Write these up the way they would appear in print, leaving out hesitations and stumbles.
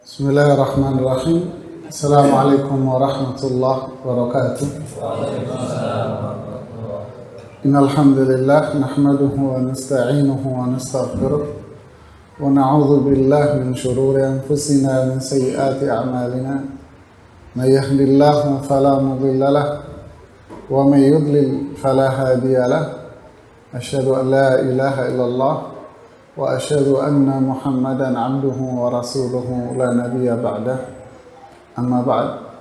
Bismillahirrahmanirrahim. Assalamualaikum warahmatullahi wabarakatuh. Innal hamdalillah nahmaduhu wa nasta'inuhu wa nastaghfiruh wa na'udzu billahi min shururi anfusina wa min sayyiati a'malina. May yahdihillahu fala mudilla lahu wa may yudlil fala hadiya lahu. Asyhadu an la ilaha illallah wa asyhadu anna Muhammadan abduhu wa rasuluhu la nabiyya ba'dah. Amma ba'd.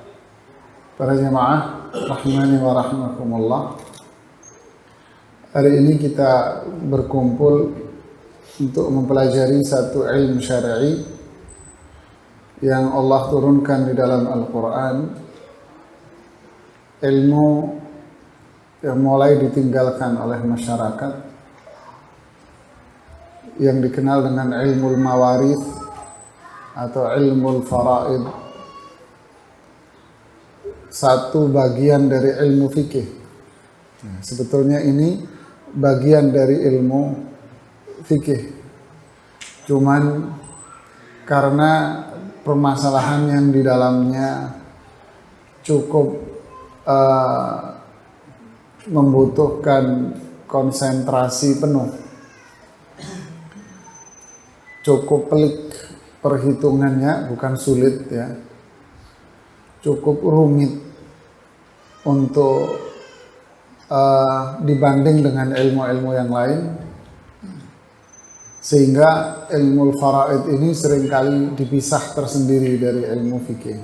Para jemaah rahimani wa rahimakumullah. Hari ini kita berkumpul untuk mempelajari satu ilmu syar'i yang Allah turunkan di dalam Al-Quran, ilmu yang mulai ditinggalkan oleh masyarakat, yang dikenal dengan ilmu mawarith atau ilmu faraid, satu bagian dari ilmu fikih. Nah, sebetulnya ini bagian dari ilmu fikih, cuman karena permasalahan yang di dalamnya cukup membutuhkan konsentrasi penuh, cukup pelik perhitungannya, bukan sulit ya, cukup rumit untuk dibanding dengan ilmu-ilmu yang lain, sehingga ilmu faraid ini seringkali dipisah tersendiri dari ilmu fikih.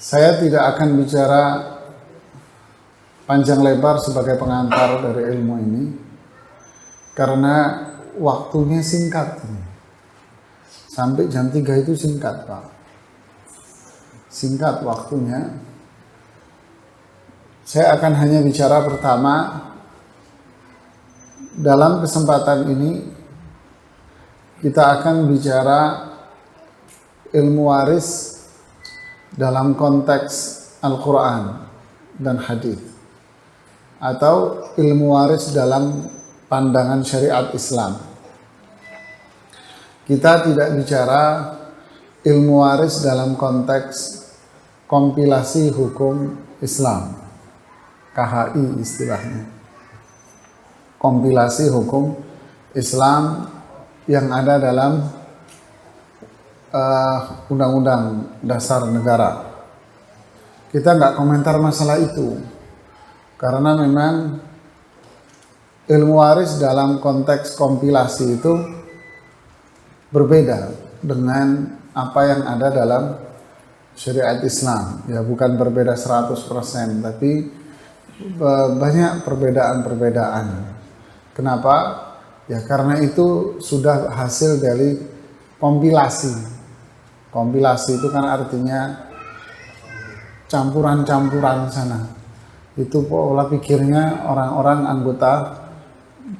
Saya tidak akan bicara panjang lebar sebagai pengantar dari ilmu ini, karena waktunya singkat. Sampai jam 3 itu singkat, Pak. Singkat waktunya. Saya akan hanya bicara pertama. Dalam kesempatan ini kita akan bicara ilmu waris dalam konteks Al-Quran dan hadis, atau ilmu waris dalam pandangan syariat Islam. Kita tidak bicara ilmu waris dalam konteks kompilasi hukum Islam, KHI istilahnya, kompilasi hukum Islam yang ada dalam Undang-Undang Dasar Negara. Kita nggak komentar masalah itu, karena memang ilmu waris dalam konteks kompilasi itu berbeda dengan apa yang ada dalam syariat Islam. Ya, bukan berbeda 100%, tapi banyak perbedaan-perbedaan. Kenapa? Ya karena itu sudah hasil dari kompilasi. Kompilasi itu kan artinya campuran-campuran sana. Itu pola pikirnya orang-orang anggota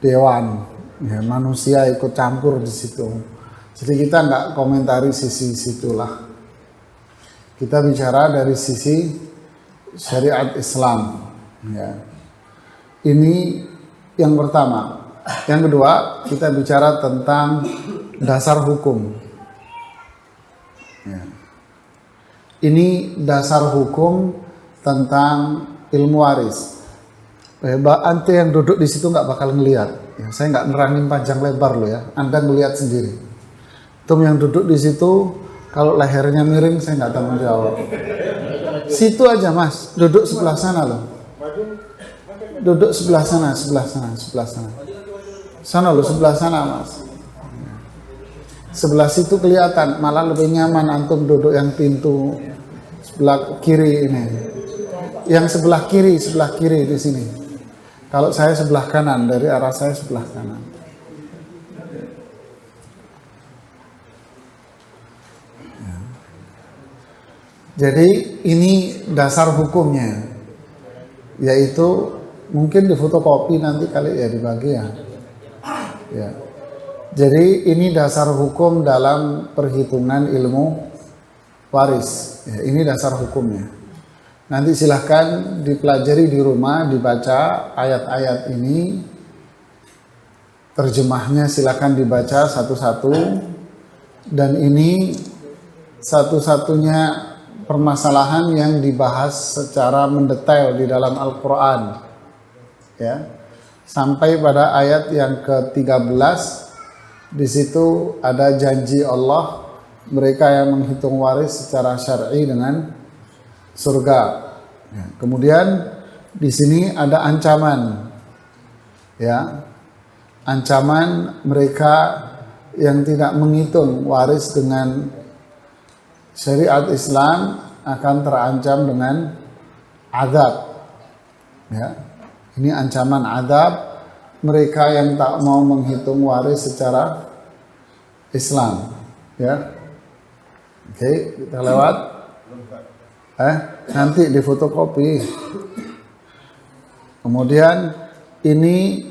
dewan. Ya, manusia ikut campur di situ. Jadi kita nggak komentari sisi situlah. Kita bicara dari sisi syariat Islam. Ya. Ini yang pertama. Yang kedua, kita bicara tentang dasar hukum. Ya. Ini dasar hukum tentang ilmu waris. Ante yang duduk di situ nggak bakal ngelihat. Ya, saya nggak nerangin panjang lebar loh ya. Anda ngelihat sendiri. Tum yang duduk di situ, kalau lehernya miring saya nggak tanggung jawab. Situ aja Mas, duduk sebelah sana loh. Duduk sebelah sana, sebelah sana, sebelah sana. Sana loh, sebelah sana Mas. Sebelah situ kelihatan, malah lebih nyaman antum duduk yang pintu sebelah kiri ini. Yang sebelah kiri di sini. Kalau saya sebelah kanan, dari arah saya sebelah kanan. Jadi ini dasar hukumnya, yaitu mungkin di fotokopi nanti kali ya dibagi ya. Ya. Jadi ini dasar hukum dalam perhitungan ilmu waris. Ya, ini dasar hukumnya. Nanti silahkan dipelajari di rumah, dibaca ayat-ayat ini, terjemahnya silahkan dibaca satu-satu. Dan ini satu-satunya permasalahan yang dibahas secara mendetail di dalam Al-Quran, ya, sampai pada ayat yang ke-13. Di situ ada janji Allah mereka yang menghitung waris secara syar'i dengan surga. Ya, kemudian di sini ada ancaman, ya, ancaman mereka yang tidak menghitung waris dengan syariat Islam akan terancam dengan azab. Ya, ini ancaman azab mereka yang tak mau menghitung waris secara Islam. Ya, oke, kita lewat. Nanti difotokopi. Kemudian ini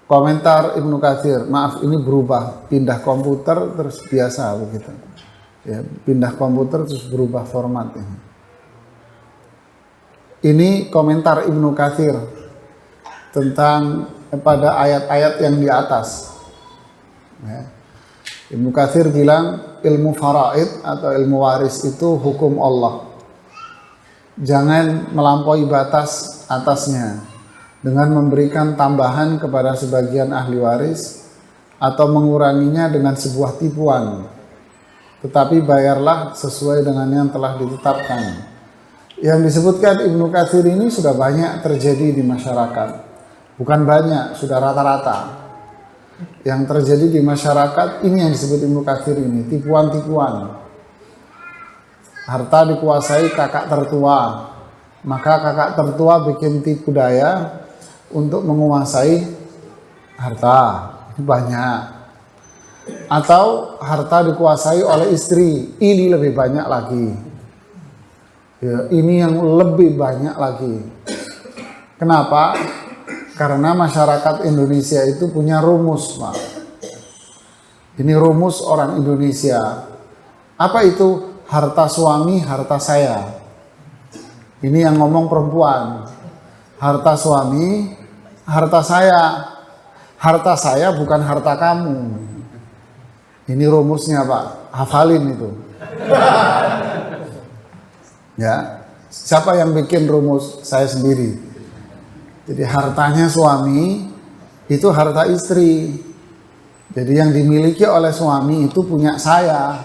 komentar Ibnu Katsir. Maaf, ini berubah, pindah komputer terus biasa begitu. Ya, pindah komputer terus berubah format ini. Ini komentar Ibnu Katsir tentang pada ayat-ayat yang di atas. Ya. Ibnu Katsir bilang ilmu faraid atau ilmu waris itu hukum Allah. Jangan melampaui batas atasnya dengan memberikan tambahan kepada sebagian ahli waris atau menguranginya dengan sebuah tipuan. Tetapi bayarlah sesuai dengan yang telah ditetapkan. Yang disebutkan Ibnu Katsir ini sudah banyak terjadi di masyarakat. Bukan banyak, sudah rata-rata. Yang terjadi di masyarakat ini yang disebut Ibnu Katsir ini, tipuan-tipuan. Harta dikuasai kakak tertua, maka kakak tertua bikin tipu daya untuk menguasai harta banyak. Atau harta dikuasai oleh istri, ini lebih banyak lagi. Ya, ini yang lebih banyak lagi. Kenapa? Karena masyarakat Indonesia itu punya rumus, Pak. Ini rumus orang Indonesia. Apa itu? Harta suami, harta saya. Ini yang ngomong perempuan. Harta suami, harta saya. Harta saya bukan harta kamu. Ini rumusnya, Pak. Hafalin itu. Ya, siapa yang bikin rumus? Saya sendiri. Jadi hartanya suami itu harta istri. Jadi yang dimiliki oleh suami itu punya saya,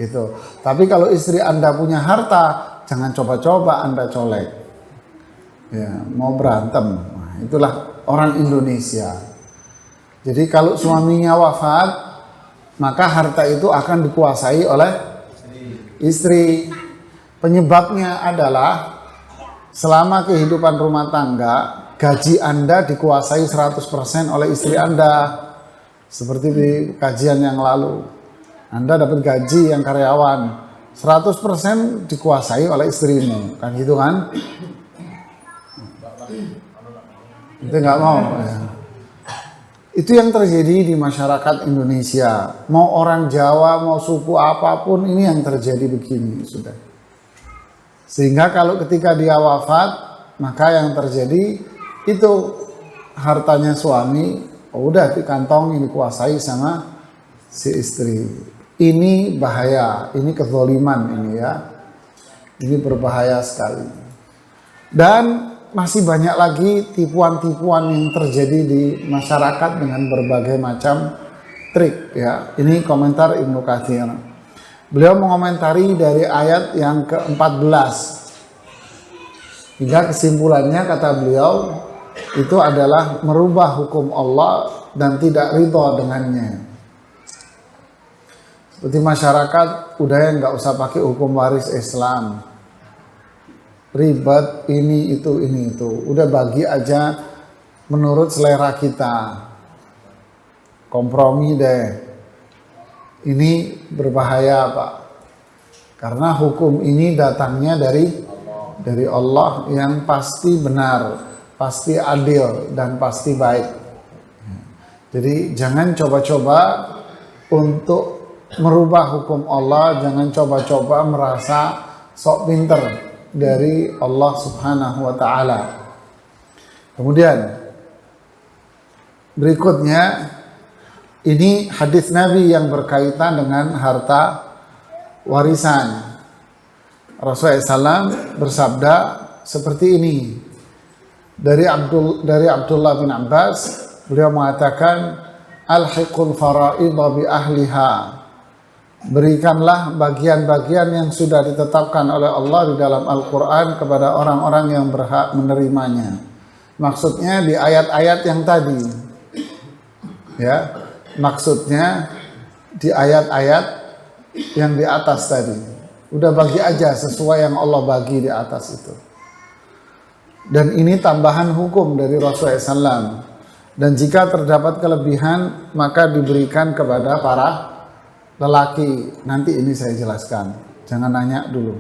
gitu. Tapi kalau istri Anda punya harta, jangan coba-coba Anda colek. Ya, mau berantem. Nah, itulah orang Indonesia. Jadi kalau suaminya wafat, maka harta itu akan dikuasai oleh istri. Penyebabnya adalah selama kehidupan rumah tangga, gaji Anda dikuasai 100% oleh istri Anda. Seperti di kajian yang lalu. Anda dapat gaji yang karyawan, 100% dikuasai oleh istrimu. Kan gitu kan? Itu nggak mau. Ya. Itu yang terjadi di masyarakat Indonesia. Mau orang Jawa, mau suku apapun, ini yang terjadi begini sudah. Sehingga kalau ketika dia wafat, maka yang terjadi itu hartanya suami udah dikantongi, dikuasai sama si istri. Ini bahaya, ini kezaliman ini ya. Ini berbahaya sekali. Dan masih banyak lagi tipuan-tipuan yang terjadi di masyarakat dengan berbagai macam trik ya. Ini komentar Ibnu Katsir. Beliau mengomentari dari ayat yang ke-14 hingga kesimpulannya kata beliau itu adalah merubah hukum Allah dan tidak ridho dengannya. Seperti masyarakat udah yang nggak usah pakai hukum waris Islam, ribet ini itu, udah bagi aja menurut selera kita, kompromi deh. Ini berbahaya, Pak. Karena hukum ini datangnya dari Allah yang pasti benar, pasti adil, dan pasti baik. Jadi jangan coba-coba untuk merubah hukum Allah, jangan coba-coba merasa sok pinter dari Allah Subhanahu wa ta'ala. Kemudian berikutnya Ini hadis Nabi yang berkaitan dengan harta warisan. Rasulullah SAW bersabda seperti ini. Dari Abdullah bin Abbas, beliau mengatakan, alhiqul fara'idha bi ahliha. Berikanlah bagian-bagian yang sudah ditetapkan oleh Allah di dalam Al-Quran kepada orang-orang yang berhak menerimanya. Maksudnya di ayat-ayat yang tadi, ya. Maksudnya di ayat-ayat yang di atas tadi. Udah bagi aja sesuai yang Allah bagi di atas itu. Dan ini tambahan hukum dari Rasulullah SAW. Dan jika terdapat kelebihan, maka diberikan kepada para lelaki. Nanti ini saya jelaskan. Jangan nanya dulu.